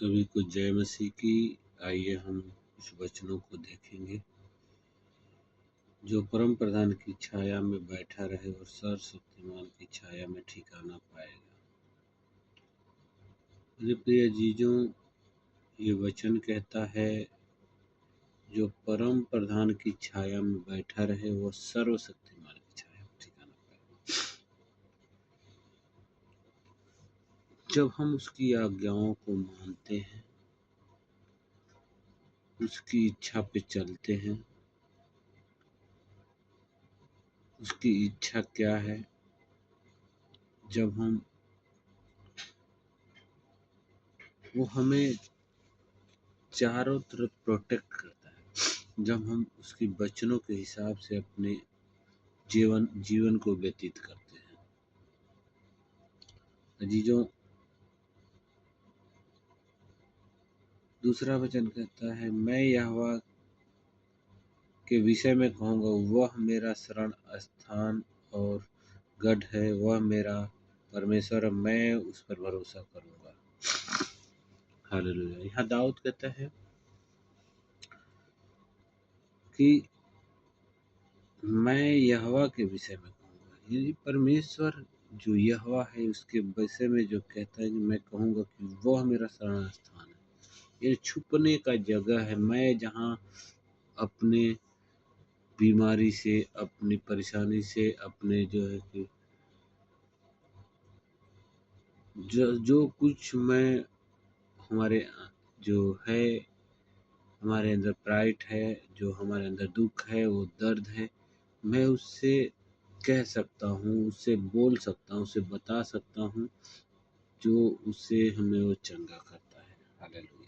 सभी को जय मसीह की। आइए हम कुछ वचनों को देखेंगे। जो परम प्रधान की छाया में बैठा रहे और सर्वशक्तिमान की छाया में ठिकाना पाएगा। मेरे प्रिय जीजों, ये वचन कहता है जो परम प्रधान की छाया में बैठा रहे वो सर्वशक्तिमान की छाया में ठिकाना पाएगा। जब हम उसकी आज्ञाओं को मानते हैं, उसकी इच्छा पे चलते हैं। उसकी इच्छा क्या है? जब वो हमें चारों तरफ प्रोटेक्ट करता है, जब हम उसके वचनों के हिसाब से अपने जीवन को व्यतीत करते हैं। अजीजों, दूसरा वचन कहता है, मैं यहोवा के विषय में कहूँगा, वह मेरा शरण स्थान और गढ़ है, वह मेरा परमेश्वर है, मैं उस पर भरोसा करूँगा। हालेलुया। यहाँ दाऊद कहता है कि मैं यहोवा के विषय में कहूँगा। यदि परमेश्वर जो यहोवा है उसके विषय में जो कहता है कि मैं कहूँगा कि वह मेरा शरण स्थान है, ये छुपने का जगह है। मैं जहाँ अपने बीमारी से, अपनी परेशानी से, अपने जो है कि जो कुछ मैं हमारे जो है, हमारे अंदर प्राइड है, जो हमारे अंदर दुख है, वो दर्द है, मैं उससे कह सकता हूँ, उससे बोल सकता हूँ, उसे बता सकता हूँ, जो उससे हमें वो चंगा करता है। हालेलुया।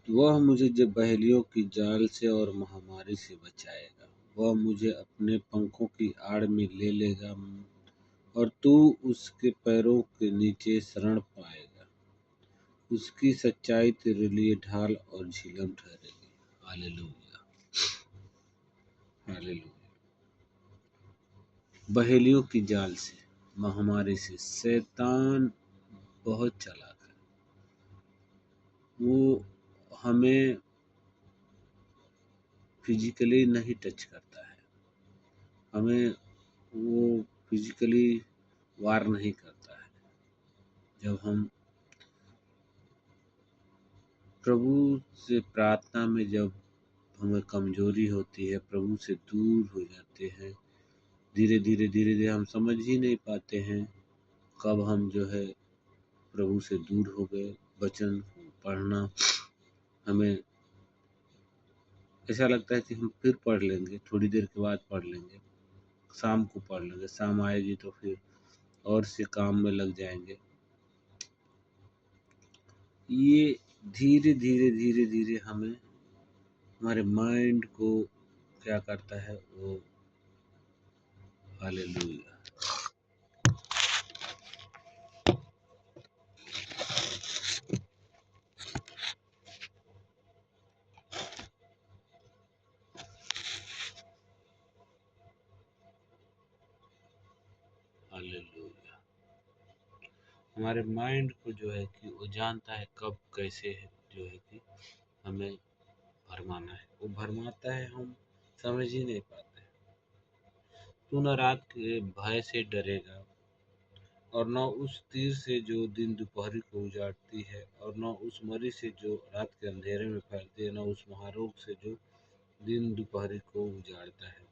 वह मुझे जब बहेलियों की जाल से और महामारी से बचाएगा। वह मुझे अपने पंखों की आड़ में ले लेगा और तू उसके पैरों के नीचे शरण पाएगा। उसकी सच्चाई तेरे लिए ढाल और झिलम ठहरेगी। Hallelujah, hallelujah. बहेलियों की जाल से, महामारी से, शैतान बहुत चालाक है। वो हमें फिजिकली नहीं टच करता है, हमें वो फिजिकली वार नहीं करता है। जब हम प्रभु से प्रार्थना में, जब हमें कमजोरी होती है, प्रभु से दूर हो जाते हैं, धीरे धीरे हम समझ ही नहीं पाते हैं कब हम जो है प्रभु से दूर हो गए। वचन पढ़ना हमें ऐसा लगता है कि हम फिर पढ़ लेंगे, थोड़ी देर के बाद पढ़ लेंगे, शाम को पढ़ लेंगे, शाम आएगी तो फिर और से काम में लग जाएंगे। ये धीरे हमें, हमारे माइंड को क्या करता है वो। Hallelujah, hallelujah. हमारे माइंड को जो है कि वो जानता है कब कैसे है जो है कि हमें भरमाना है, वो भरमाता है, हम समझ ही नहीं पाते। तू न रात के भय से डरेगा और न उस तीर से जो दिन दोपहरी को उजाड़ती है, और न उस मरी से जो रात के अंधेरे में फैलती है, न उस महारोग से जो दिन दोपहरी को उजाड़ता है।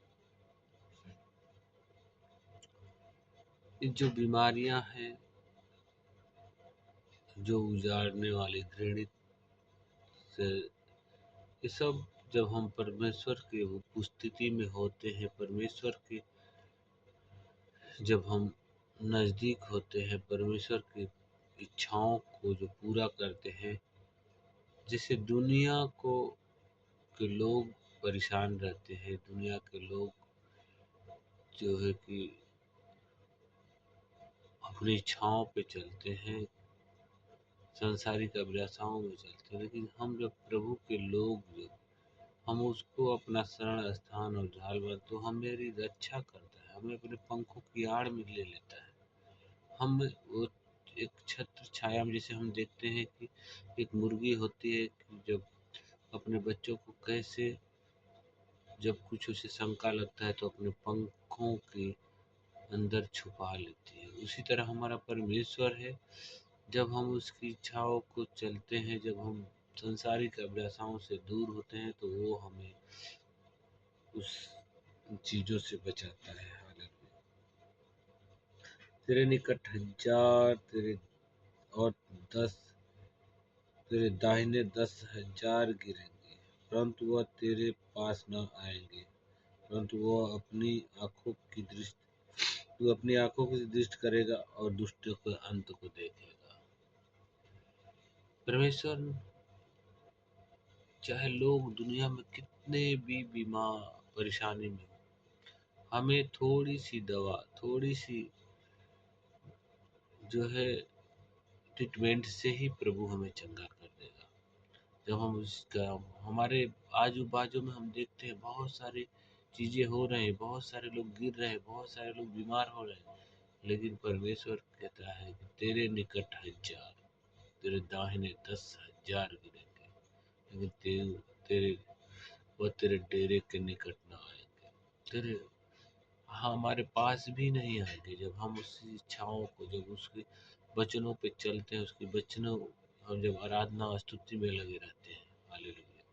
ये जो बीमारियां हैं, जो उजाड़ने वाली घृणित से, ये सब जब हम परमेश्वर की उपस्थिति में होते हैं, परमेश्वर के जब हम नज़दीक होते हैं, परमेश्वर की इच्छाओं को जो पूरा करते हैं, जिससे दुनिया को के लोग परेशान रहते हैं, दुनिया के लोग जो है कि अपनी इच्छाओं पे चलते हैं, सांसारिक अभिलाषाओं में चलते हैं, लेकिन हम जब प्रभु के लोग, जब हम उसको अपना शरण स्थान और ढाल बन, तो हमारी रक्षा करता है, हमें अपने पंखों की आड़ में ले लेता है। हम वो एक छत्र छाया में, जैसे हम देखते हैं कि एक मुर्गी होती है कि जब अपने बच्चों को कैसे, जब कुछ उसे शंका लगता है तो अपने पंखों के अंदर छुपा लेती है। उसी तरह हमारा परमेश्वर है, जब हम उसकी इच्छाओं को चलते हैं, जब हम संसारिक अभिलाषाओं से दूर होते हैं, तो वो हमें उस चीज़ों से बचाता है। हालेलुया। तेरे निकट 1000 तेरे और 10 तेरे दाहिने 10,000 गिरेंगे, परंतु वह तेरे पास न आएंगे। परंतु वह अपनी आंखों की दृष्टि तू अपनी आंखों की दृष्टि करेगा और दुष्टों के अंत को देखेगा। परमेश्वर, चाहे लोग दुनिया में कितने भी बीमार परेशानी में हो, हमें थोड़ी सी दवा, थोड़ी सी जो है ट्रीटमेंट से ही प्रभु हमें चंगा कर देगा। जब हम उसका, हमारे आजू बाजू में हम देखते हैं बहुत सारी चीजें हो रहे हैं, बहुत सारे लोग गिर रहे हैं, बहुत सारे लोग बीमार हो रहे हैं, लेकिन परमेश्वर कहता है कि तेरे निकट 1000, तेरे दाहिने 10,000 गिरेंगे, लेकिन तेरे वह तेरे डेरे के निकट न आएंगे। तेरे हमारे पास भी नहीं आएंगे। जब हम उसकी इच्छाओं को, जब उसके वचनों पे चलते हैं, उसके वचनों, हम जब आराधना और स्तुति में लगे रहते हैं। हालेलुया।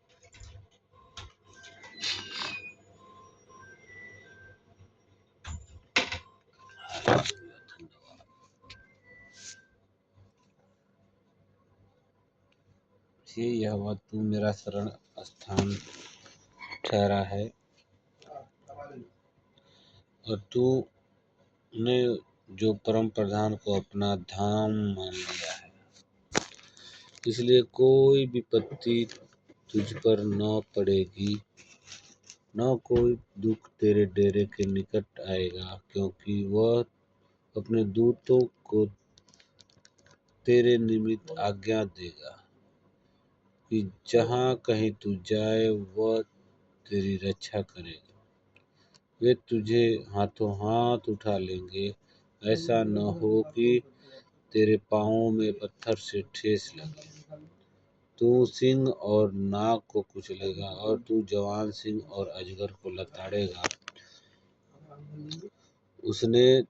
हालेलुया, धन्यवाद। हे यहोवा, तू मेरा शरण स्थान ठहरा है, और तूने जो परम प्रधान को अपना धाम मान लिया है, इसलिए कोई विपत्ति तुझ पर न पड़ेगी, न कोई दुख तेरे डेरे के निकट आएगा, क्योंकि वह अपने दूतों को तेरे निमित्त आज्ञा देगा कि जहाँ कहीं तू जाए वह तेरी रक्षा करेगा। वे तुझे हाथों हाथ उठा लेंगे, ऐसा न हो कि तेरे पाँवों में पत्थर से ठेस लगे। तू सिंह और नाग को कुचलेगा, और तू जवान सिंह और अजगर को लताड़ेगा। उसने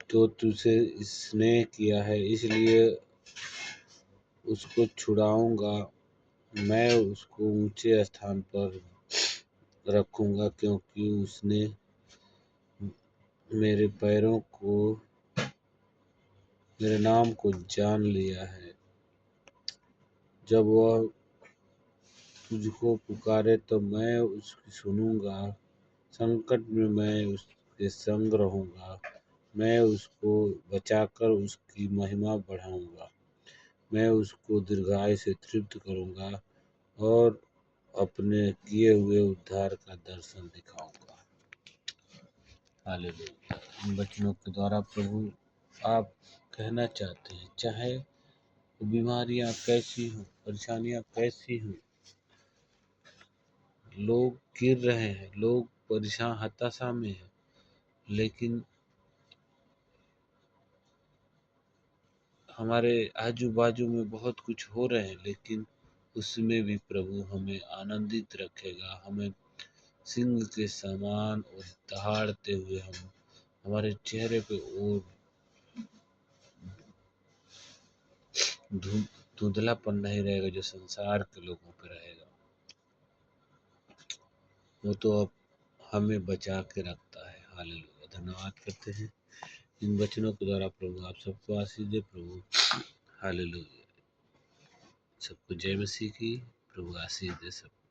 तो तुझसे स्नेह किया है, इसलिए उसको छुड़ाऊंगा। मैं उसको ऊंचे स्थान पर रखूंगा, क्योंकि उसने मेरे पैरों को, मेरे नाम को जान लिया है। जब वह तुझको पुकारे तो मैं उसकी सुनूंगा। संकट में मैं उसके संग रहूंगा। मैं उसको बचाकर उसकी महिमा बढ़ाऊंगा। मैं उसको दीर्घायु से तृप्त करूंगा और अपने किए हुए उद्धार का दर्शन दिखाऊंगा। हालेलुया। इन वचनों के द्वारा प्रभु आप कहना चाहते हैं, चाहे बीमारियां कैसी हों, परेशानियां कैसी हों, लोग गिर रहे हैं, लोग परेशान हताशा में हैं, लेकिन हमारे आजू बाजू में बहुत कुछ हो रहे हैं, लेकिन उसमें भी प्रभु हमें आनंदित रखेगा। हमें सिंह के समान और दहाड़ते हुए हम, हमारे चेहरे पे और धुंधलापन नहीं रहेगा जो संसार के लोगों पे रहेगा। वो तो अब हमें बचा के रखता है। हालेलुया। धन्यवाद करते हैं इन वचनों के द्वारा प्रभु आप सबको आशीष दे प्रभु। हालेलुया। सबको जय मसीह की। प्रभु आशीष दे सबको।